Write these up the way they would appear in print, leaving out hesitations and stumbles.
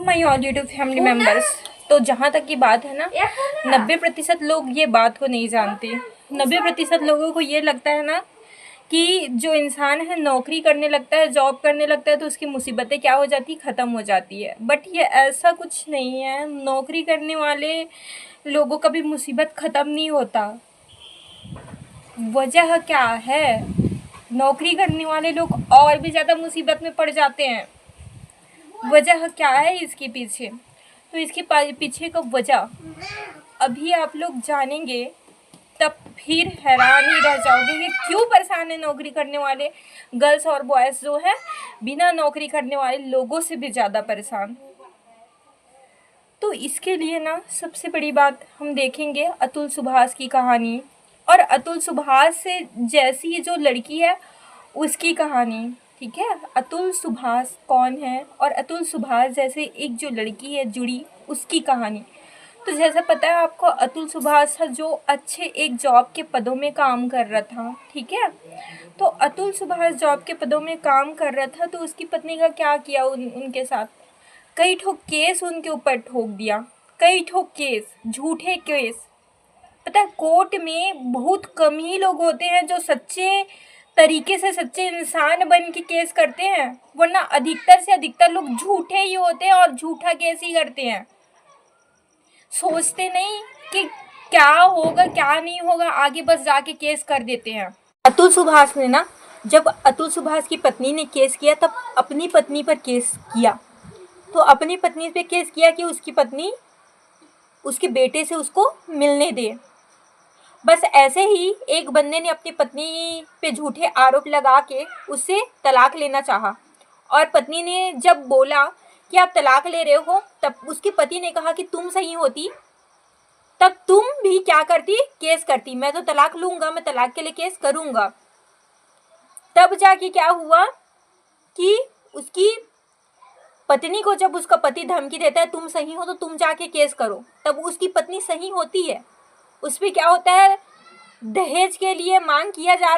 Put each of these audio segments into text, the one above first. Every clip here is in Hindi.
My all YouTube family members. तो जहाँ तक की बात है ना, 90% लोग ये बात को नहीं जानते। 90% लोगों को ये लगता है ना कि जो इंसान है नौकरी करने लगता है, जॉब करने लगता है तो उसकी मुसीबतें क्या हो जाती, ख़त्म हो जाती है। बट ये ऐसा कुछ नहीं है। नौकरी करने वाले लोगों का भी मुसीबत ख़त्म नहीं होता। वजह क्या है? नौकरी करने वाले लोग और भी ज़्यादा मुसीबत में पड़ जाते हैं। वजह क्या है इसके पीछे? तो इसके पीछे का वजह अभी आप लोग जानेंगे, तब फिर हैरान ही रह जाओगे कि क्यों परेशान है नौकरी करने वाले गर्ल्स और बॉयज़ जो है बिना नौकरी करने वाले लोगों से भी ज़्यादा परेशान। तो इसके लिए ना सबसे बड़ी बात हम देखेंगे अतुल सुभाष की कहानी, और अतुल सुभाष से जैसी जो लड़की है उसकी कहानी। ठीक है, अतुल सुभाष कौन है और अतुल सुभाष जैसे एक जो लड़की है जुड़ी उसकी कहानी। तो जैसा पता है आपको, अतुल सुभाष था जो अच्छे एक जॉब के पदों में काम कर रहा था। ठीक है, तो अतुल सुभाष जॉब के पदों में काम कर रहा था तो उसकी पत्नी का क्या किया उनके साथ, कई ठोक केस उनके ऊपर ठोक दिया। कई ठोक केस, झूठे केस। पता है कोर्ट में बहुत कम ही लोग होते हैं जो सच्चे तरीके से सच्चे इंसान बन के केस करते हैं, वरना अधिकतर से अधिकतर लोग झूठे ही होते हैं और झूठा केस ही करते हैं। सोचते नहीं कि क्या होगा क्या नहीं होगा, आगे बस जाके केस कर देते हैं। अतुल सुभाष ने ना, जब अतुल सुभाष की पत्नी ने केस किया तब अपनी पत्नी पर केस किया। तो अपनी पत्नी पे केस किया कि उसकी पत्नी उसके बेटे से उसको मिलने दे। बस ऐसे ही एक बंदे ने अपनी पत्नी पे झूठे आरोप लगा के उससे तलाक लेना चाहा, और पत्नी ने जब बोला कि आप तलाक ले रहे हो, तब उसके पति ने कहा कि तुम सही होती तब तुम भी क्या करती, केस करती। मैं तो तलाक लूँगा, मैं तलाक के लिए केस करूँगा। तब जाके क्या हुआ कि उसकी पत्नी को जब उसका पति धमकी देता है तुम सही हो तो तुम जाके केस करो, तब उसकी पत्नी सही होती है। उस पर क्या होता है, दहेज के लिए मांग किया जाता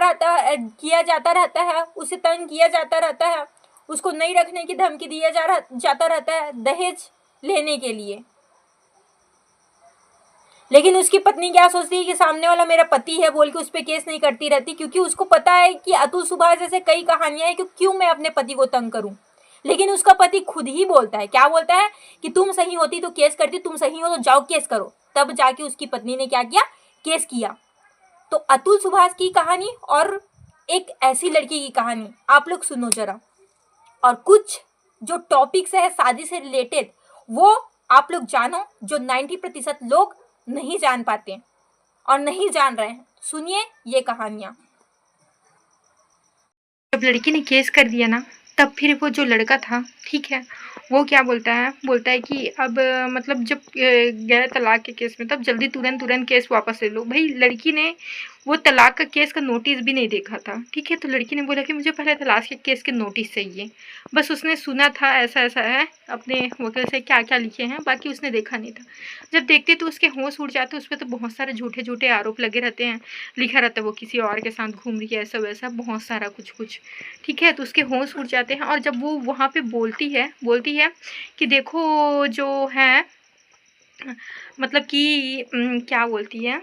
रहता है, उसे तंग किया जाता रहता है, उसको नहीं रखने की धमकी दिया जाता रहता है दहेज लेने के लिए। लेकिन उसकी पत्नी क्या सोचती है कि सामने वाला मेरा पति है बोल के उस पर केस नहीं करती रहती, क्योंकि उसको पता है कि अतुल सुभाष जैसे कई कहानियां हैं कि क्यों मैं अपने पति को तंग करूं। लेकिन उसका पति खुद ही बोलता है, क्या बोलता है कि तुम सही होती तो केस करती, तुम सही हो तो जाओ केस करो। तब जाके उसकी पत्नी ने क्या किया, केस किया। तो अतुल सुभाष की कहानी और एक ऐसी लड़की की कहानी आप लोग सुनो जरा, और कुछ जो टॉपिक्स है शादी से रिलेटेड वो आप लोग जानो, जो 90% लोग नहीं जान पाते और नहीं जान रहे हैं। सुनिए ये कहानियां। जब लड़की ने केस कर दिया ना, तब फिर वो जो लड़का था, ठीक है, वो क्या बोलता है कि अब मतलब जब गया तलाक के केस में तब जल्दी तुरंत केस वापस ले लो। भाई लड़की ने वो तलाक का केस का नोटिस भी नहीं देखा था। ठीक है, तो लड़की ने बोला कि मुझे पहले तलाक के केस के नोटिस चाहिए। बस उसने सुना था ऐसा ऐसा है, अपने वकील से क्या क्या लिखे हैं, बाकी उसने देखा नहीं था। जब देखते तो उसके होश उड़ जाते, उस पर तो बहुत सारे झूठे झूठे आरोप लगे रहते हैं, लिखा रहता है वो किसी और के साथ घूम रही है, ऐसा वैसा बहुत सारा कुछ कुछ। ठीक है, तो उसके होश उड़ जाते हैं, और जब वो वहाँ पे बोलती है कि देखो जो है, मतलब कि क्या बोलती है,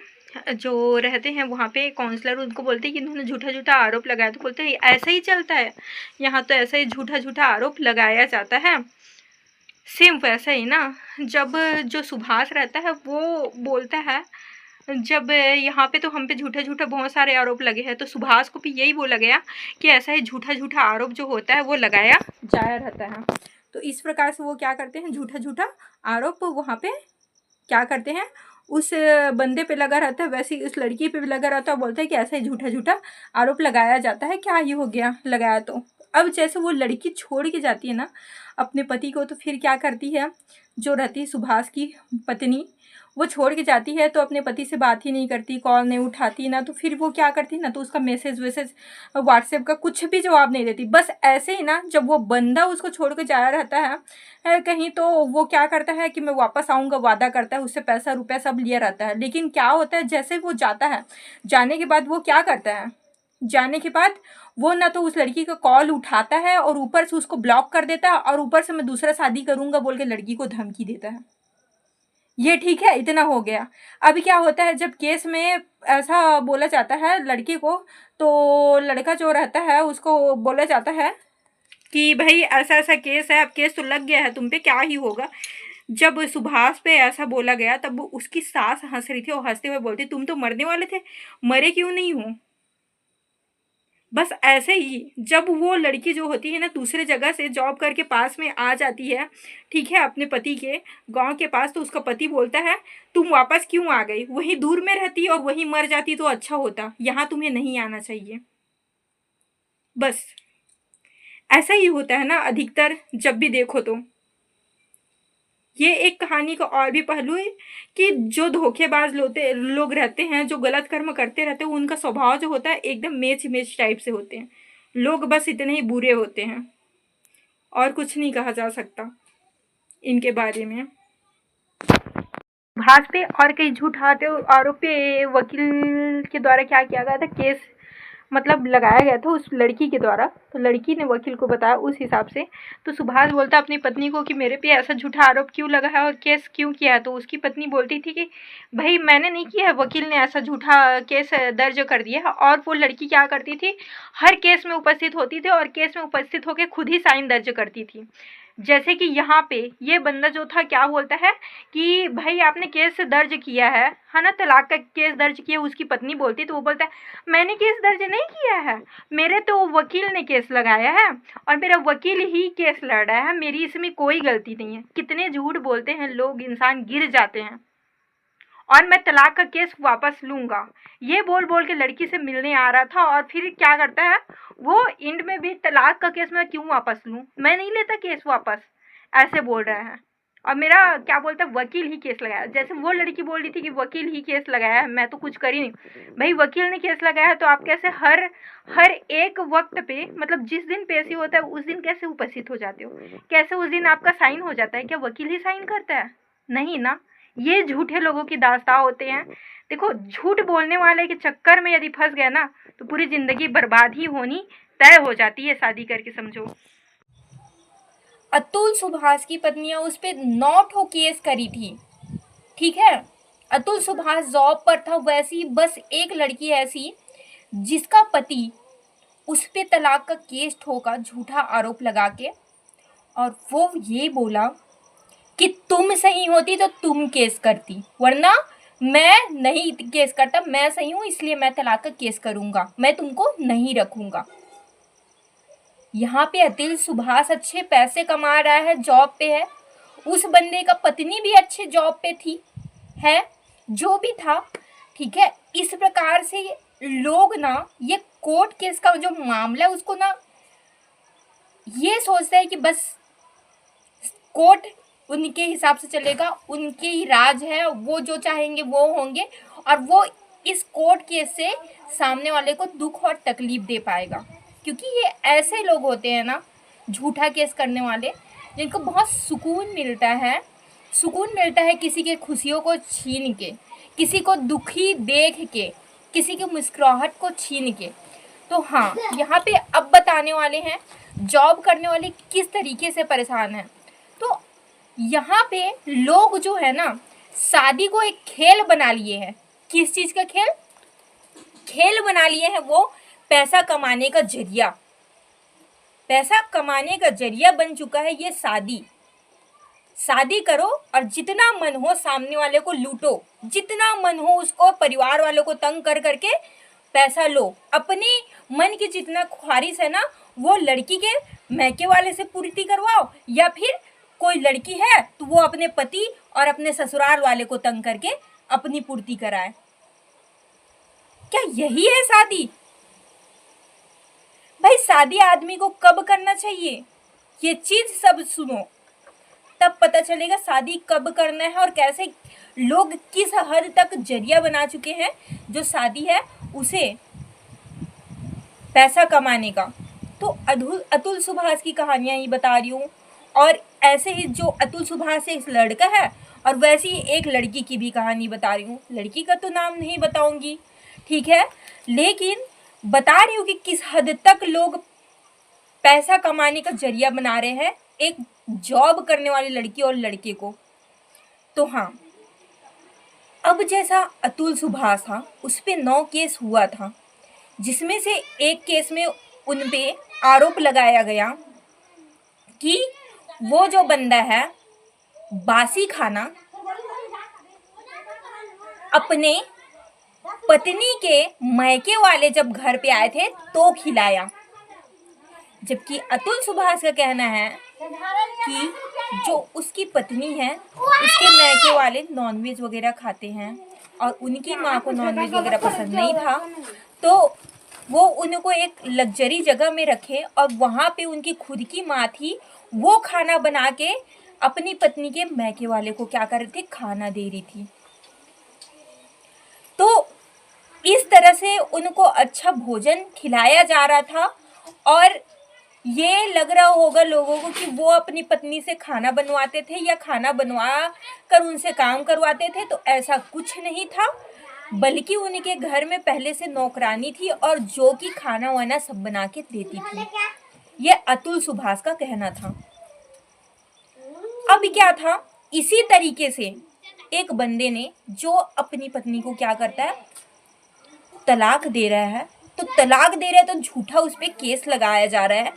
जो रहते हैं वहाँ पे काउंसलर उनको बोलते हैं कि इन्होंने झूठा झूठा आरोप लगाया। तो बोलते हैं ऐसा ही चलता है यहाँ, तो ऐसा ही झूठा झूठा आरोप लगाया जाता है। सेम वैसा ही ना, जब जो सुभाष रहता है वो बोलता है जब यहाँ पे तो हम पे झूठा झूठा बहुत सारे आरोप लगे हैं, तो सुभाष को भी यही बोला गया कि ऐसा ही झूठा झूठा आरोप जो होता है वो लगाया जाया रहता है। तो इस प्रकार से वो क्या करते हैं, झूठा झूठा आरोप वहाँ पे क्या करते हैं, उस बंदे पे लगा रहता है, वैसे ही उस लड़की पे भी लगा रहता है। बोलता है कि ऐसा ही झूठा झूठा आरोप लगाया जाता है, क्या ये हो गया लगाया। तो अब जैसे वो लड़की छोड़ के जाती है ना अपने पति को, तो फिर क्या करती है, जो रहती है सुभाष की पत्नी, वो छोड़ के जाती है तो अपने पति से बात ही नहीं करती, कॉल नहीं उठाती ना। तो फिर वो क्या करती ना, तो उसका मैसेज वैसेज व्हाट्सएप का कुछ भी जवाब नहीं देती। बस ऐसे ही ना, जब वो बंदा उसको छोड़ के जाया रहता है कहीं, तो वो क्या करता है कि मैं वापस आऊँगा, वादा करता है, उससे पैसा रुपया सब लिया रहता है। लेकिन क्या होता है, जैसे वो जाता है, जाने के बाद वो क्या करता है, जाने के बाद वो ना तो उस लड़की का कॉल उठाता है और ऊपर से उसको ब्लॉक कर देता है और ऊपर से मैं दूसरा शादी करूंगा बोल के लड़की को धमकी देता है। ये ठीक है, इतना हो गया। अभी क्या होता है, जब केस में ऐसा बोला जाता है लड़की को, तो लड़का जो रहता है उसको बोला जाता है कि भाई ऐसा ऐसा केस है, अब केस तो लग गया है तुम पे, क्या ही होगा। जब सुभाष पे ऐसा बोला गया तब उसकी सास हंस रही थी और हंसते हुए बोलती तुम तो मरने वाले थे, मरे क्यों नहीं हो। बस ऐसे ही जब वो लड़की जो होती है ना दूसरे जगह से जॉब करके पास में आ जाती है, ठीक है, अपने पति के गांव के पास, तो उसका पति बोलता है तुम वापस क्यों आ गई, वहीं दूर में रहती और वहीं मर जाती तो अच्छा होता, यहाँ तुम्हें नहीं आना चाहिए। बस ऐसा ही होता है ना अधिकतर, जब भी देखो तो। ये एक कहानी का और भी पहलू है कि जो धोखेबाज लोग रहते हैं, जो गलत कर्म करते रहते हैं, उनका स्वभाव जो होता है एकदम मेच मेच टाइप से होते हैं। लोग बस इतने ही बुरे होते हैं और कुछ नहीं कहा जा सकता इनके बारे में। भास पे और कई झूठ आरोप पे वकील के द्वारा क्या किया गया था, केस मतलब लगाया गया था उस लड़की के द्वारा। तो लड़की ने वकील को बताया उस हिसाब से। तो सुभाष बोलता अपनी पत्नी को कि मेरे पे ऐसा झूठा आरोप क्यों लगा है और केस क्यों किया है। तो उसकी पत्नी बोलती थी कि भाई मैंने नहीं किया है, वकील ने ऐसा झूठा केस दर्ज कर दिया है। और वो लड़की क्या करती थी, हर केस में उपस्थित होती थी और केस में उपस्थित होकर खुद ही साइन दर्ज करती थी। जैसे कि यहाँ पे ये बंदा जो था क्या बोलता है कि भाई आपने केस दर्ज किया है ना, तलाक का केस दर्ज किया। उसकी पत्नी बोलती, तो वो बोलता है मैंने केस दर्ज नहीं किया है, मेरे तो वकील ने केस लगाया है और मेरा वकील ही केस लड़ रहा है, मेरी इसमें कोई गलती नहीं है। कितने झूठ बोलते हैं लोग, इंसान गिर जाते हैं। और मैं तलाक का केस वापस लूँगा, ये बोल बोल के लड़की से मिलने आ रहा था और फिर क्या करता है वो, एंड में भी तलाक का केस मैं क्यों वापस लूँ, मैं नहीं लेता केस वापस, ऐसे बोल रहा है। और मेरा क्या बोलता है वकील ही केस लगाया। जैसे वो लड़की बोल रही थी कि वकील ही केस लगाया है, मैं तो कुछ कर ही नहीं। भाई वकील ने केस लगाया है तो आप कैसे हर एक वक्त पे, मतलब जिस दिन पेशी होता है उस दिन कैसे उपस्थित हो जाते हो, कैसे उस दिन आपका साइन हो जाता है, क्या वकील ही साइन करता है? नहीं ना। ये झूठे लोगों की दास्तां होते हैं। देखो झूठ बोलने वाले के चक्कर में यदि फंस गया ना तो पूरी जिंदगी बर्बाद ही होनी तय हो जाती है, शादी करके समझो। अतुल सुभाष की पत्नियां उस पे 9 केस करी थी, ठीक है। अतुल सुभाष जॉब पर था, वैसी बस एक लड़की ऐसी जिसका पति उस पे तलाक का केस ठोका झूठा आरोप लगा के, और वो ये बोला कि तुम सही होती तो तुम केस करती, वरना मैं नहीं केस करता, मैं सही हूं इसलिए मैं तलाक का केस करूंगा, मैं तुमको नहीं रखूंगा। यहाँ पे अतुल सुभाष अच्छे पैसे कमा रहा है, जॉब पे है, उस बंदे का पत्नी भी अच्छे जॉब पे थी, है जो भी था, ठीक है। इस प्रकार से लोग ना ये कोर्ट केस का जो मामला है उसको ना ये सोचते हैं कि बस कोर्ट उनके हिसाब से चलेगा, उनके ही राज है, वो जो चाहेंगे वो होंगे, और वो इस कोर्ट केस से सामने वाले को दुख और तकलीफ दे पाएगा। क्योंकि ये ऐसे लोग होते हैं ना झूठा केस करने वाले, जिनको बहुत सुकून मिलता है किसी के खुशियों को छीन के, किसी को दुखी देख के, किसी की मुस्कुराहट को छीन के। तो हाँ, यहाँ पे अब बताने वाले हैं जॉब करने वाले किस तरीके से परेशान हैं। तो यहाँ पे लोग जो है ना शादी को एक खेल बना लिए हैं। किस चीज़ का खेल? खेल बना लिए हैं वो पैसा कमाने का जरिया। पैसा कमाने का जरिया बन चुका है ये शादी। शादी करो और जितना मन हो सामने वाले को लूटो, जितना मन हो उसको परिवार वालों को तंग कर करके पैसा लो। अपने मन की जितना ख्वाहिश है ना वो लड़की के मैके वाले से पूर्ति करवाओ, या फिर कोई लड़की है तो वो अपने पति और अपने ससुराल वाले को तंग करके अपनी पूर्ति कराए। क्या यही है शादी? भाई शादी आदमी को कब करना चाहिए ये चीज सब सुनो, तब पता चलेगा शादी कब करना है और कैसे लोग किस हद तक जरिया बना चुके हैं जो शादी है उसे पैसा कमाने का। तो अतुल सुभाष की कहानियां ही बता रही हूँ, और ऐसे ही जो अतुल सुभाष एक लड़का है और वैसे ही एक लड़की की भी कहानी बता रही हूँ। लड़की का तो नाम नहीं बताऊंगी, ठीक है, लेकिन बता रही हूँ कि किस हद तक लोग पैसा कमाने का जरिया बना रहे हैं एक जॉब करने वाली लड़की और लड़के को। तो हाँ, अब जैसा अतुल सुभाष था, उस पे 9 केस हुआ था, जिसमें से एक केस में उन पे आरोप लगाया गया कि वो जो बंदा है बासी खाना अपने पत्नी के मायके वाले जब घर पे आए थे तो खिलाया। जबकि अतुल सुभाष का कहना है कि जो उसकी पत्नी है उसके मायके वाले नॉनवेज वगैरह खाते हैं और उनकी माँ को नॉनवेज वगैरह पसंद नहीं था, तो वो उनको एक लग्जरी जगह में रखे और वहाँ पे उनकी खुद की माँ थी, वो खाना बना के अपनी पत्नी के मायके वाले को क्या कर रही थी, खाना दे रही थी। तो इस तरह से उनको अच्छा भोजन खिलाया जा रहा था और ये लग रहा होगा लोगों को कि वो अपनी पत्नी से खाना बनवाते थे या खाना बनवा कर उनसे काम करवाते थे, तो ऐसा कुछ नहीं था, बल्कि उनके घर में पहले से नौकरानी थी और जो कि खाना वाना सब बना के देती थी। ये अतुल सुभाष का कहना था। अब क्या था, इसी तरीके से एक बंदे ने जो अपनी पत्नी को क्या करता है, तलाक दे रहा है, तो तलाक दे रहा है तो झूठा उस पर केस लगाया जा रहा है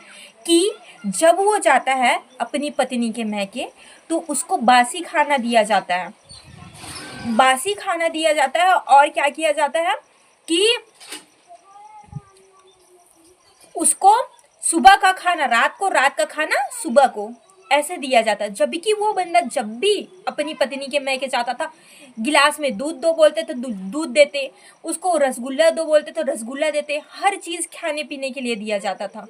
कि जब वो जाता है अपनी पत्नी के मैके तो उसको बासी खाना दिया जाता है। बासी खाना दिया जाता है और क्या किया जाता है कि उसको सुबह का खाना रात को, रात का खाना सुबह को, ऐसे दिया जाता है। जबकि वो बंदा जब भी अपनी पत्नी के मैके जाता था, गिलास में दूध दो बोलते तो दूध देते, उसको रसगुल्ला दो बोलते तो रसगुल्ला देते, हर चीज खाने पीने के लिए दिया जाता था।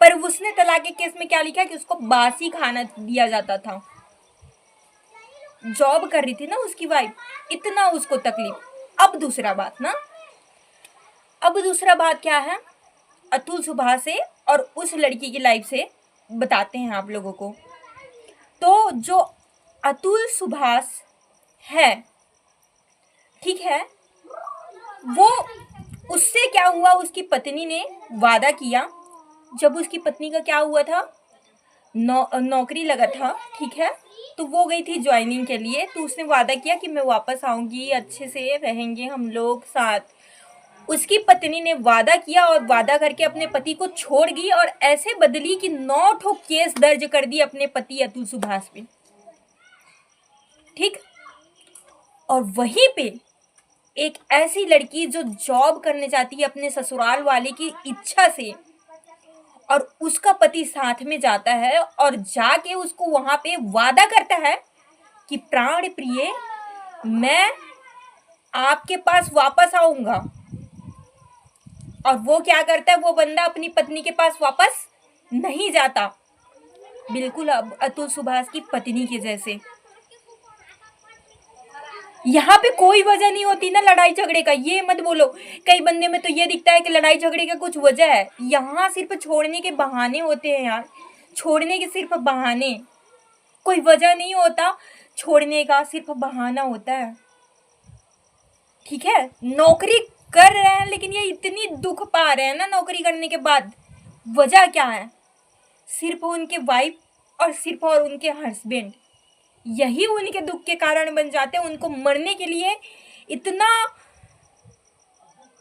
पर उसने तलाक के केस में क्या लिखा कि उसको बासी खाना दिया जाता था। जॉब कर रही थी ना उसकी वाइफ, इतना उसको तकलीफ। अब दूसरा बात क्या है, अतुल सुभाष से और उस लड़की की लाइफ से बताते हैं आप लोगों को। तो जो अतुल सुभाष है, ठीक है, वो उससे क्या हुआ, उसकी पत्नी ने वादा किया, जब उसकी पत्नी का क्या हुआ था, नौकरी लगा था, ठीक है, तो वो गई थी ज्वाइनिंग के लिए, तो उसने वादा किया कि मैं वापस आऊंगी, अच्छे से रहेंगे हम लोग साथ। उसकी पत्नी ने वादा किया और वादा करके अपने पति को छोड़ गई और ऐसे बदली कि 9 ठो केस दर्ज कर दिए अपने पति अतुल सुभाष पे, ठीक। और वहीं पे एक ऐसी लड़की जो जॉब करने जाती है अपने ससुराल वाले की इच्छा से और उसका पति साथ में जाता है और जाके उसको वहां पे वादा करता है कि प्राण प्रिय मैं आपके पास वापस आऊंगा, और वो क्या करता है, वो बंदा अपनी पत्नी के पास वापस नहीं जाता, बिल्कुल अब अतुल सुभाष की पत्नी के जैसे। यहाँ पे कोई वजह नहीं होती ना लड़ाई झगड़े का, ये मत बोलो। कई बंदे में तो ये दिखता है कि लड़ाई झगड़े का कुछ वजह है, यहाँ सिर्फ छोड़ने के बहाने होते हैं यार, छोड़ने के सिर्फ बहाने, कोई वजह नहीं होता छोड़ने का, सिर्फ बहाना होता है, ठीक है। नौकरी कर रहे हैं लेकिन ये इतनी दुख पा रहे हैं ना नौकरी करने के बाद, वजह क्या है, सिर्फ उनके वाइफ और सिर्फ और उनके हस्बैंड, यही उनके दुख के कारण बन जाते हैं। उनको मरने के लिए इतना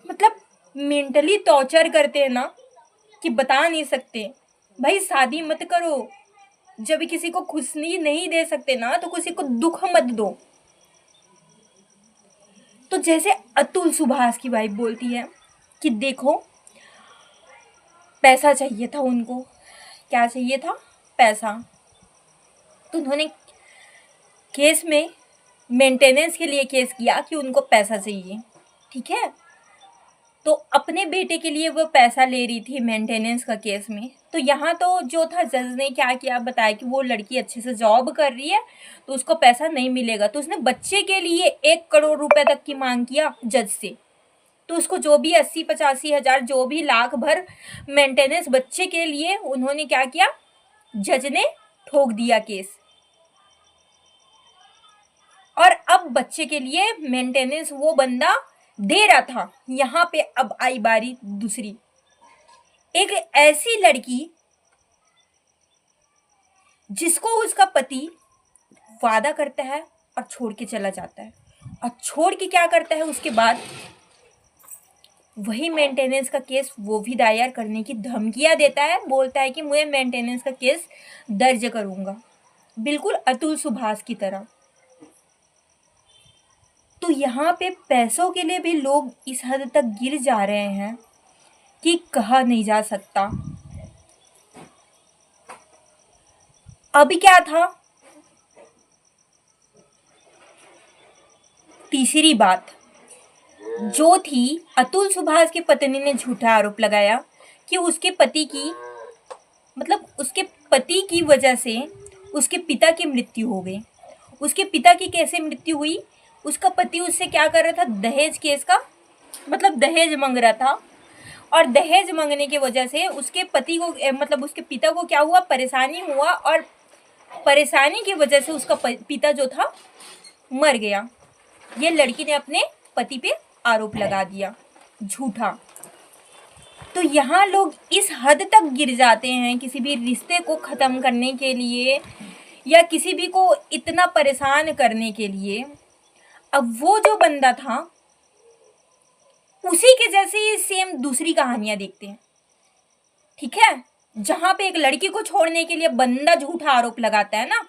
मतलब मेंटली टॉर्चर करते हैं ना कि बता नहीं सकते। भाई शादी मत करो, जब किसी को खुशी नहीं दे सकते ना तो किसी को दुख मत दो। तो जैसे अतुल सुभाष की वाइफ बोलती है कि देखो पैसा चाहिए था उनको, क्या चाहिए था, पैसा, तो उन्होंने केस में मेंटेनेंस के लिए केस किया कि उनको पैसा चाहिए, ठीक है। तो अपने बेटे के लिए वो पैसा ले रही थी मेंटेनेंस का केस में। तो यहाँ तो जो था जज ने क्या किया बताया कि वो लड़की अच्छे से जॉब कर रही है तो उसको पैसा नहीं मिलेगा, तो उसने बच्चे के लिए 1 करोड़ रुपए तक की मांग किया जज से। तो उसको जो भी 80-85 हज़ार जो भी लाख भर मेंटेनेंस बच्चे के लिए उन्होंने क्या किया, जज ने ठोक दिया केस। और अब बच्चे के लिए मेंटेनेंस वो बंदा दे रहा था। यहाँ पे अब आई बारी दूसरी, एक ऐसी लड़की जिसको उसका पति वादा करता है और छोड़ के चला जाता है, और छोड़ के क्या करता है उसके बाद, वही मेंटेनेंस का केस वो भी दायर करने की धमकियां देता है, बोलता है कि मैं मेंटेनेंस का केस दर्ज करूंगा, बिल्कुल अतुल सुभाष की तरह। तो यहाँ पे पैसों के लिए भी लोग इस हद तक गिर जा रहे हैं कि कहा नहीं जा सकता। अभी क्या था, तीसरी बात जो थी, अतुल सुभाष की पत्नी ने झूठा आरोप लगाया कि उसके पति की, मतलब उसके पति की वजह से उसके पिता की मृत्यु हो गई। उसके पिता की कैसे मृत्यु हुई, उसका पति उससे क्या कर रहा था, दहेज केस का, मतलब दहेज मांग रहा था, और दहेज मांगने की वजह से उसके पति को, मतलब उसके पिता को क्या हुआ, परेशानी हुआ, और परेशानी की वजह से उसका पिता जो था मर गया। ये लड़की ने अपने पति पे आरोप लगा दिया झूठा। तो यहाँ लोग इस हद तक गिर जाते हैं किसी भी रिश्ते को ख़त्म करने के लिए, या किसी भी को इतना परेशान करने के लिए। अब वो जो बंदा था उसी के जैसे ही सेम दूसरी कहानियां देखते हैं, ठीक है, जहां पे एक लड़की को छोड़ने के लिए बंदा झूठा आरोप लगाता है ना।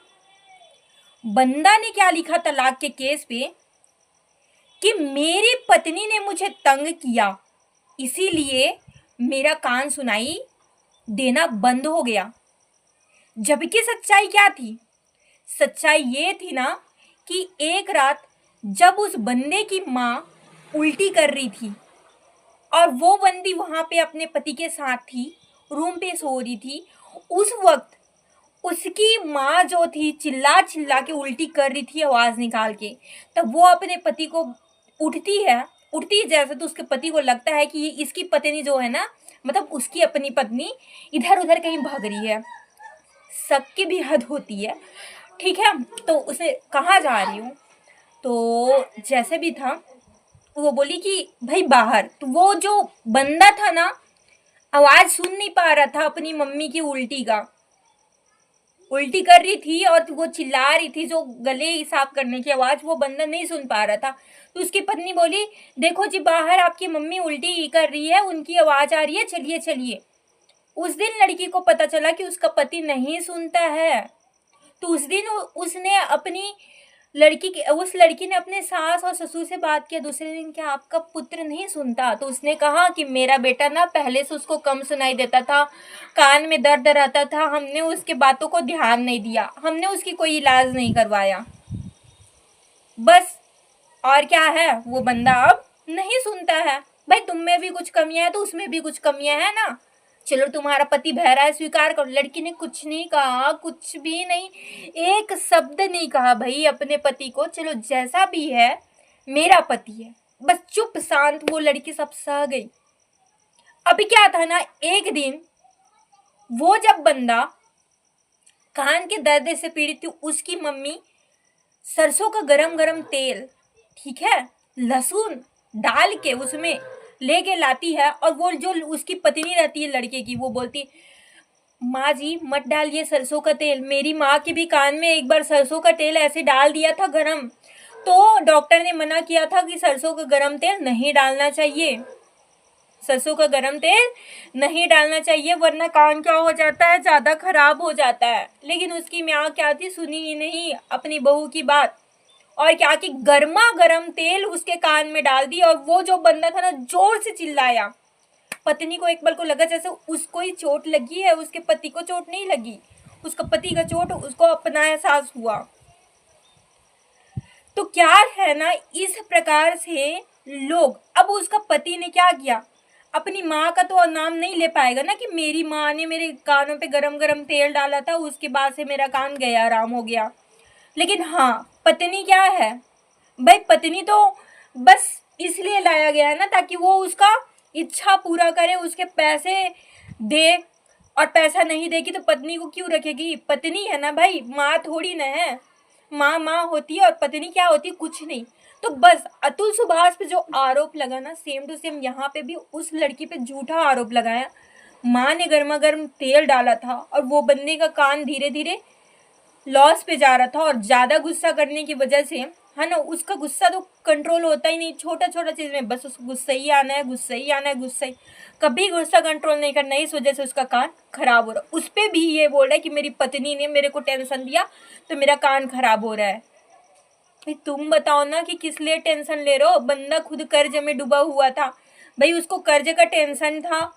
बंदा ने क्या लिखा तलाक के केस पे कि मेरी पत्नी ने मुझे तंग किया, इसीलिए मेरा कान सुनाई देना बंद हो गया। जबकि सच्चाई क्या थी, सच्चाई ये थी ना कि एक रात जब उस बंदे की माँ उल्टी कर रही थी और वो बंदी वहां पे अपने पति के साथ थी, रूम पे सो रही थी, उस वक्त उसकी माँ जो थी चिल्ला चिल्ला के उल्टी कर रही थी आवाज निकाल के। तब वो अपने पति को उठती जैसे, तो उसके पति को लगता है कि इसकी पत्नी जो है ना, मतलब उसकी अपनी पत्नी इधर उधर कहीं भाग रही है। शक की भी हद होती है, ठीक है। तो उसे कहाँ जा रही हूँ, तो जैसे भी था वो बोली कि भाई बाहर। तो वो जो बंदा था ना, आवाज सुन नहीं पा रहा था अपनी मम्मी की उल्टी का, उल्टी कर रही थी और वो चिल्ला रही थी, जो गले साफ करने की आवाज वो बंदा नहीं सुन पा रहा था। तो उसकी पत्नी बोली देखो जी बाहर आपकी मम्मी उल्टी कर रही है, उनकी आवाज आ रही है, चलिए चलिए। उस दिन लड़की को पता चला कि उसका पति नहीं सुनता है। तो उस दिन उसने अपनी उस लड़की ने अपने सास और ससुर से बात किया दूसरे दिन, क्या आपका पुत्र नहीं सुनता? तो उसने कहा कि मेरा बेटा ना पहले से उसको कम सुनाई देता था, कान में दर्द रहता था, हमने उसके बातों को ध्यान नहीं दिया, हमने उसकी कोई इलाज नहीं करवाया, बस। और क्या है, वो बंदा अब नहीं सुनता है। भाई तुम में भी कुछ कमियां है तो उसमें भी कुछ कमियां है ना। चलो तुम्हारा पति बहरा है, स्वीकार करो। लड़की ने कुछ नहीं कहा, कुछ भी नहीं, एक शब्द नहीं कहा भाई अपने पति को, चलो जैसा भी है मेरा पति है, बस चुप शांत वो लड़की सब सह गई। अभी क्या था ना, एक दिन वो जब बंदा कान के दर्द से पीड़ित थी, उसकी मम्मी सरसों का गरम गरम तेल, ठीक है, लहसुन डाल के उसमें लेके लाती है, और वो जो उसकी पत्नी रहती है लड़के की, वो बोलती माँ जी मत डालिए सरसों का तेल। मेरी माँ के भी कान में एक बार सरसों का तेल ऐसे डाल दिया था गरम, तो डॉक्टर ने मना किया था कि सरसों का गरम तेल नहीं डालना चाहिए, सरसों का गरम तेल नहीं डालना चाहिए, वरना कान क्या हो जाता है, ज़्यादा खराब हो जाता है। लेकिन उसकी माँ क्या थी, सुनी ही नहीं अपनी बहू की बात, और क्या कि गर्मा गर्म तेल उसके कान में डाल दी। और वो जो बंदा था ना, जोर से चिल्लाया। पत्नी को एक बार को लगा जैसे उसको ही चोट लगी है, उसके पति को चोट नहीं लगी, उसका पति का चोट उसको अपना एहसास हुआ। तो क्या है ना, इस प्रकार से लोग, अब उसका पति ने क्या किया, अपनी माँ का तो नाम नहीं ले पाएगा ना कि मेरी माँ ने मेरे कानों पे गरम गरम तेल डाला था, उसके बाद से मेरा कान गया, आराम हो गया। लेकिन हाँ, पत्नी क्या है भाई, पत्नी तो बस इसलिए लाया गया है ना ताकि वो उसका इच्छा पूरा करे, उसके पैसे दे, और पैसा नहीं देगी तो पत्नी को क्यों रखेगी? पत्नी है ना भाई, माँ थोड़ी ना है। माँ माँ होती है और पत्नी क्या होती है, कुछ नहीं। तो बस अतुल सुभाष पे जो आरोप लगा ना, सेम टू सेम यहाँ पे भी उस लड़की पे झूठा आरोप लगाया। माँ ने गर्मा गर्म तेल डाला था और वो बंदे का कान धीरे धीरे लॉस पे जा रहा था, और ज़्यादा गुस्सा करने की वजह से, है ना, उसका गुस्सा तो कंट्रोल होता ही नहीं, छोटा छोटा चीज़ में बस उसको गुस्सा ही आना है, गुस्सा ही आना है, गुस्सा ही, कभी गुस्सा कंट्रोल नहीं करना, इस वजह से उसका कान खराब हो रहा है। उस पर भी ये बोल रहा है कि मेरी पत्नी ने मेरे को टेंशन दिया तो मेरा कान खराब हो रहा है। भाई तुम बताओ ना कि किस लिए टेंशन ले रहे हो? बंदा खुद कर्ज में डूबा हुआ था, भाई उसको कर्ज का टेंशन था,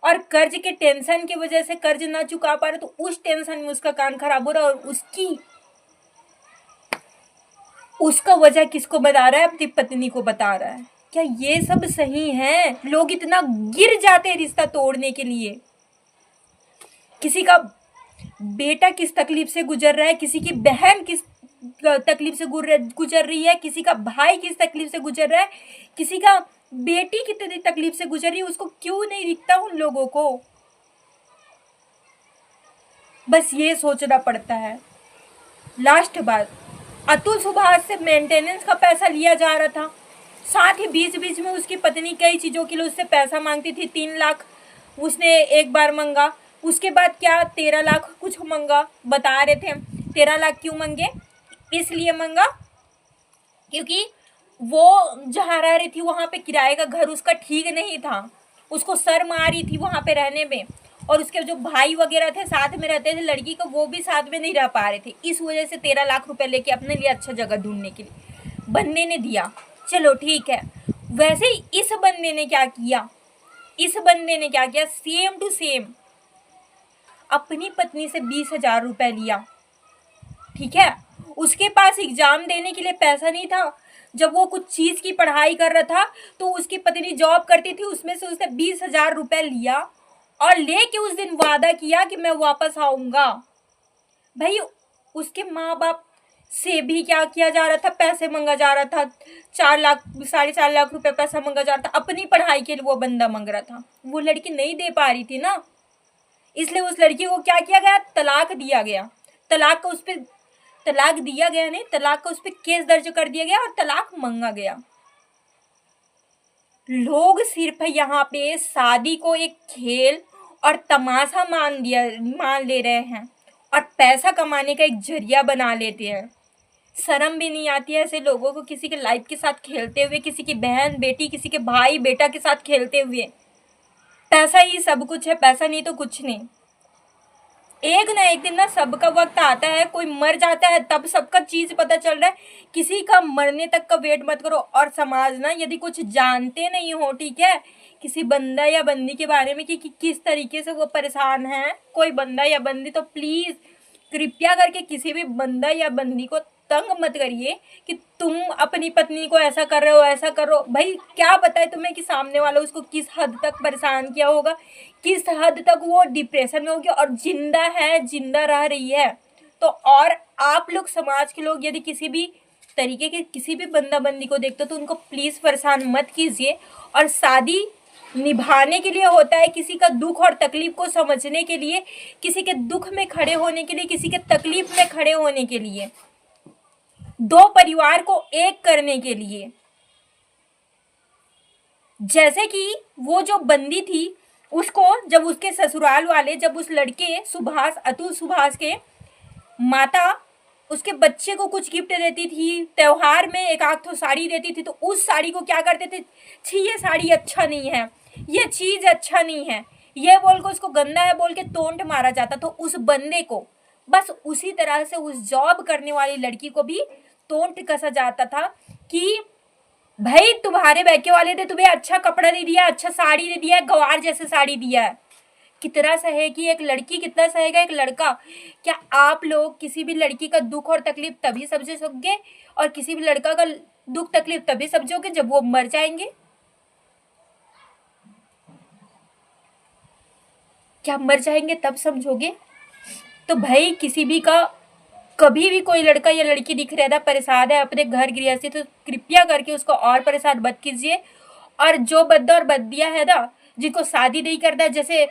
और कर्ज के टेंशन की वजह से कर्ज ना चुका पा रहा, तो उस टेंशन में उसका कान खराब हो रहा है, और उसका वजह किसको बता रहा है? अपनी पत्नी को बता रहा है। क्या ये सब सही है? लोग इतना गिर जाते हैं रिश्ता तोड़ने के लिए। किसी का बेटा किस तकलीफ से गुजर रहा है, किसी की बहन किस तकलीफ से गुजर रही है, किसी का भाई किस तकलीफ से गुजर रहा है, किसी का बेटी कितनी तकलीफ से गुजर रही है, उसको क्यों नहीं दिखता उन लोगों को? बस ये सोचना पड़ता है। लास्ट बात, अतुल सुभाष से मेंटेनेंस का पैसा लिया जा रहा था, साथ ही बीच बीच में उसकी पत्नी कई चीज़ों के लिए उससे पैसा मांगती थी। 3 लाख उसने एक बार मांगा, उसके बाद क्या 13 लाख कुछ मांगा, बता रहे थे। 13 लाख क्यों मांगे? इसलिए मांगा क्योंकि वो जहाँ रह रही थी वहाँ पे किराए का घर उसका ठीक नहीं था, उसको शर्म आ रही थी वहाँ पे रहने में, और उसके जो भाई वगैरह थे साथ में रहते थे लड़की को, वो भी साथ में नहीं रह पा रहे थे। इस वजह से 13 लाख रुपए लेके अपने लिए अच्छा जगह ढूंढने के लिए बंदे ने दिया। चलो ठीक है। वैसे ही इस बंदे ने क्या किया? सेम टू सेम अपनी पत्नी से 20,000 रुपए लिया। ठीक है, उसके पास एग्जाम देने के लिए पैसा नहीं था। जब वो कुछ चीज की पढ़ाई कर रहा था तो उसकी पत्नी जॉब करती थी, उसमें से उसने 20,000 रुपए लिया और लेके उस दिन वादा किया कि मैं वापस आऊंगा। भाई उसके माँ बाप से भी क्या किया जा रहा था? पैसे मांगा जा रहा था। 4 लाख 4.5 लाख रुपए पैसा मांगा जा रहा था, अपनी पढ़ाई के लिए वो बंदा मांग रहा था। वो लड़की नहीं दे पा रही थी ना, इसलिए उस लड़की को क्या किया गया? तलाक दिया गया। तलाक का उस पर केस दर्ज कर दिया गया और तलाक मांगा गया। लोग सिर्फ यहाँ पे शादी को एक खेल और तमाशा मान ले रहे हैं और पैसा कमाने का एक जरिया बना लेते हैं। शर्म भी नहीं आती है ऐसे लोगों को, किसी के लाइफ के साथ खेलते हुए, किसी की बहन बेटी, किसी के भाई बेटा के साथ खेलते हुए। पैसा ही सब कुछ है, पैसा नहीं तो कुछ नहीं। एक ना एक दिन ना सबका वक्त आता है, कोई मर जाता है तब सबका चीज पता चल रहा है। किसी का मरने तक का वेट मत करो। और समाज ना यदि कुछ जानते नहीं हो, ठीक है, किसी बंदा या बंदी के बारे में कि किस तरीके से वो परेशान है, कोई बंदा या बंदी, तो प्लीज कृपया करके किसी भी बंदा या बंदी को तंग मत करिए कि तुम अपनी पत्नी को ऐसा कर रहे हो, ऐसा करो। भाई क्या पता है तुम्हें कि सामने वाला उसको किस हद तक परेशान किया होगा, किस हद तक वो डिप्रेशन में होगी और जिंदा है, जिंदा रह रही है। तो और आप लोग समाज के लोग यदि किसी भी तरीके के किसी भी बंदा बंदी को देखते हो तो उनको प्लीज परेशान मत कीजिए। और शादी निभाने के लिए होता है, किसी का दुख और तकलीफ को समझने के लिए, किसी के दुख में खड़े होने के लिए, किसी के तकलीफ में खड़े होने के लिए, दो परिवार को एक करने के लिए। जैसे कि वो जो बंदी थी, उसको जब उसके ससुराल वाले, जब उस लड़के सुभाष, अतुल सुभाष के माता उसके बच्चे को कुछ गिफ्ट देती थी, त्योहार में एक आध तो साड़ी देती थी, तो उस साड़ी को क्या करते थे? छी ये साड़ी अच्छा नहीं है, ये चीज अच्छा नहीं है, ये बोल के उसको गंदा है बोल के टोंट मारा जाता। तो उस बंदे को बस उसी तरह से उस जॉब करने वाली लड़की को भी टोंट कसा जाता था कि भाई तुम्हारे बैके वाले ने तुम्हें अच्छा कपड़ा नहीं दिया, अच्छा साड़ी नहीं दिया है, गवार जैसे साड़ी दिया है। कितना सहेगी एक लड़की, कितना सहेगा एक लड़का? क्या आप लोग किसी भी लड़की का दुख और तकलीफ तभी समझोगे और किसी भी लड़का का दुख तकलीफ तभी समझोगे जब वो मर जाएंगे? क्या मर जाएंगे तब समझोगे? तो भाई किसी भी का कभी भी कोई लड़का या लड़की दिख रहा था परेशान है अपने घर गृहस्थी, तो कृपया करके उसको और परेशान मत कीजिए। और जो बद्दा और बद्दिया है ना, जिनको शादी नहीं करना, जैसे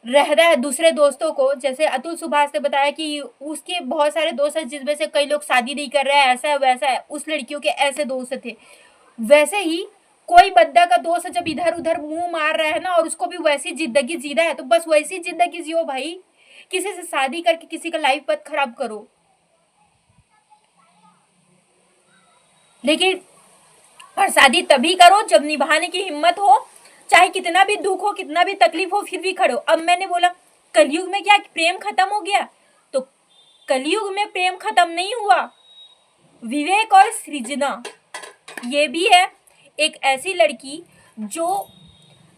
रह रहा है दूसरे दोस्तों को, जैसे अतुल सुभाष ने बताया कि उसके बहुत सारे दोस्त हैं जिसमें से कई लोग शादी नहीं कर रहे हैं, ऐसा है वैसा है, उस लड़कियों के ऐसे दोस्त थे। वैसे ही कोई बद्दा का दोस्त जब इधर उधर मुंह मार रहा है ना और उसको भी वैसी जिंदगी जी रहा है, तो बस वैसी जिंदगी जियो भाई, किसी से शादी करके किसी का लाइफ मत खराब करो। लेकिन और शादी तभी करो जब निभाने की हिम्मत हो, चाहे कितना भी दुख हो, कितना भी तकलीफ हो, फिर भी खड़ो। अब मैंने बोला कलयुग में क्या प्रेम खत्म हो गया, तो कलयुग में प्रेम खत्म नहीं हुआ। विवेक और सृजना ये भी है एक ऐसी लड़की जो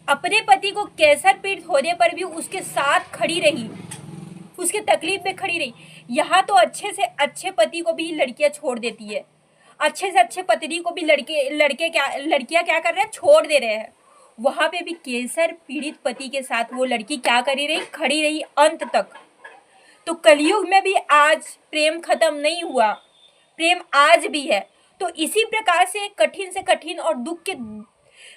अपने पति को कैंसर पीड़ित होने पर भी उसके साथ खड़ी रही, उसके तकलीफ में खड़ी रही। यहाँ तो अच्छे से अच्छे पति को भी लड़कियां छोड़ देती है, अच्छे से अच्छे पत्नी को भी लड़कियां क्या कर रहे हैं, छोड़ दे रहे हैं। वहां पे भी कैंसर पीड़ित पति के साथ वो लड़की क्या करी रही, खड़ी रही अंत तक। तो कलयुग में भी आज प्रेम खत्म नहीं हुआ, प्रेम आज भी है। तो इसी प्रकार से कठिन से कठिन और दुख के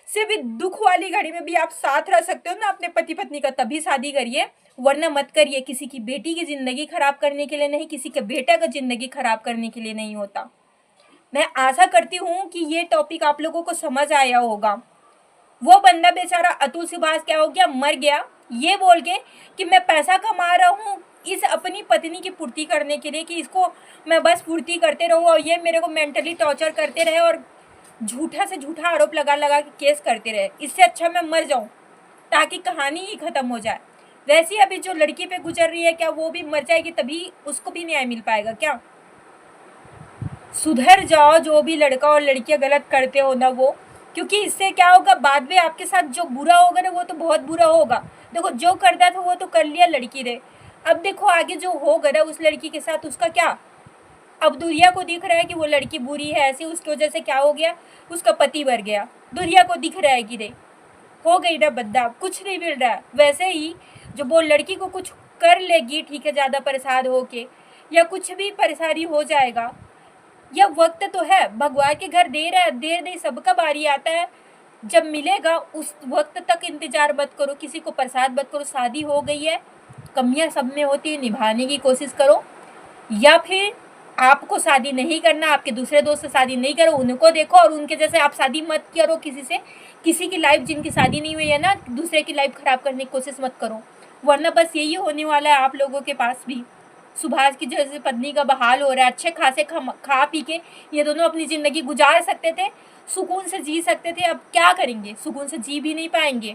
से भी दुख वाली घड़ी में भी आप साथ रह सकते हो ना अपने पति पत्नी का, तभी शादी करिए, वरना मत करिए। किसी की बेटी की जिंदगी खराब करने के लिए नहीं, किसी के बेटा का जिंदगी खराब करने के लिए नहीं होता। मैं आशा करती हूँ कि ये टॉपिक आप लोगों को समझ आया होगा। वो बंदा बेचारा अतुल सुभाष क्या हो गया, मर गया, ये बोल के कि मैं पैसा कमा रहा हूँ इस अपनी पत्नी की पूर्ति करने के लिए, कि इसको मैं बस पूर्ति करते रहूँ और ये मेरे को मेंटली टॉर्चर करते रहे और झूठा से झूठा आरोप लगा लगा के केस करते रहे। इससे अच्छा मैं मर जाऊँ ताकि कहानी ही खत्म हो जाए। वैसे अभी जो लड़की पे गुजर रही है, क्या वो भी मर जाएगी तभी उसको भी न्याय मिल पाएगा क्या? सुधर जाओ, जो भी लड़का और लड़कियां गलत करते हो ना वो, क्योंकि इससे क्या होगा, बाद में आपके साथ जो बुरा होगा ना वो तो बहुत बुरा होगा। देखो जो करता था वो तो कर लिया लड़की ने, अब देखो आगे जो होगा ना उस लड़की के साथ, उसका क्या? अब दुनिया को दिख रहा है कि वो लड़की बुरी है ऐसी, उसकी वजह से क्या हो गया, उसका पति मर गया। दुनिया को दिख रहा है कि नहीं, हो गई ना बद्दा, कुछ नहीं मिल रहा है। वैसे ही जो वो लड़की को कुछ कर लेगी, ठीक है, ज़्यादा परेशान होके या कुछ भी परेशानी हो जाएगा, यह वक्त तो है, भगवान के घर देर है, देर नहीं सबका बारी आता है, जब मिलेगा उस वक्त तक इंतजार मत करो, किसी को परेशान मत करो। शादी हो गई है, कमियां सब में होती है, निभाने की कोशिश करो। या फिर आपको शादी नहीं करना, आपके दूसरे दोस्त से शादी नहीं करो, उनको देखो और उनके जैसे आप शादी मत करो किसी से। किसी की लाइफ जिनकी शादी नहीं हुई है ना, दूसरे की लाइफ खराब करने की कोशिश मत करो, वरना बस यही होने वाला है आप लोगों के पास भी। सुभाष की जैसे पत्नी का बहाल हो रहा है, अच्छे खासे खा पी के ये दोनों अपनी ज़िंदगी गुजार सकते थे, सुकून से जी सकते थे, अब क्या करेंगे, सुकून से जी भी नहीं पाएंगे।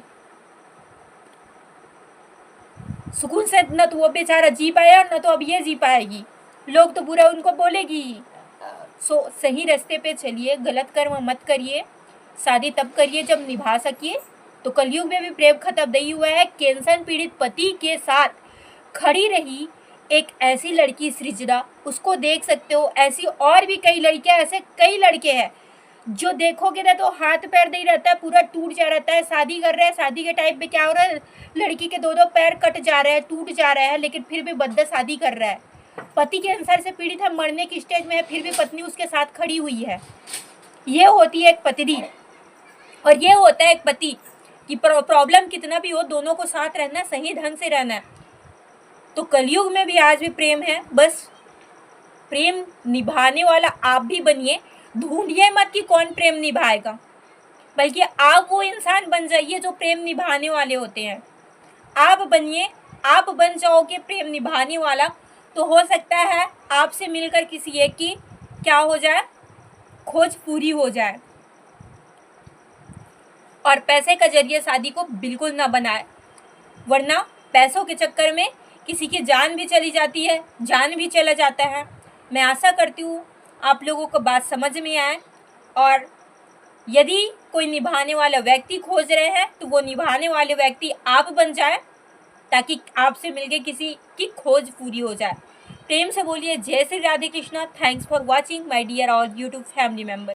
सुकून से न तो वो बेचारा जी पाया न तो अब ये जी पाएगी, लोग तो बुरा उनको बोलेगी ही। सही रास्ते पे चलिए, गलत कर्म मत करिए, शादी तब करिए जब निभा सकिए। तो कलयुग में भी प्रेम खत्म नहीं हुआ है। कैंसर पीड़ित पति के साथ खड़ी रही एक ऐसी लड़की सृजना, उसको देख सकते हो। ऐसी और भी कई लड़कियां, ऐसे कई लड़के हैं जो देखोगे ना तो हाथ पैर नहीं रहता है, पूरा टूट जा रहता है। शादी कर रहे हैं, शादी के टाइम पे क्या हो रहा है, लड़की के दो पैर कट जा रहे हैं, टूट जा रहे हैं, लेकिन फिर भी बद्दा शादी कर रहा है। पति कैंसर से पीड़ित है, मरने की स्टेज में है, फिर भी पत्नी उसके साथ खड़ी हुई है। ये होती है एक पत्नी और ये होता है एक पति कि प्रॉब्लम कितना भी हो, दोनों को साथ रहना, सही ढंग से रहना है। तो कलयुग में भी आज भी प्रेम है, बस प्रेम निभाने वाला आप भी बनिए। ढूंढिए मत कि कौन प्रेम निभाएगा, बल्कि आप वो इंसान बन जाइए जो प्रेम निभाने वाले होते हैं। आप बनिए, आप बन जाओगे प्रेम निभाने वाला, तो हो सकता है आपसे मिलकर किसी एक की क्या हो जाए, खोज पूरी हो जाए। और पैसे का जरिए शादी को बिल्कुल ना बनाए, वरना पैसों के चक्कर में किसी की जान भी चली जाती है, जान भी चला जाता है। मैं आशा करती हूँ आप लोगों को बात समझ में आए, और यदि कोई निभाने वाला व्यक्ति खोज रहे हैं तो वो निभाने वाले व्यक्ति आप बन जाए, ताकि आपसे मिलके किसी की खोज पूरी हो जाए। प्रेम से बोलिए जय Shri Radhe Krishna. Thanks for watching my dear और यूट्यूब फैमिली मेम्बर।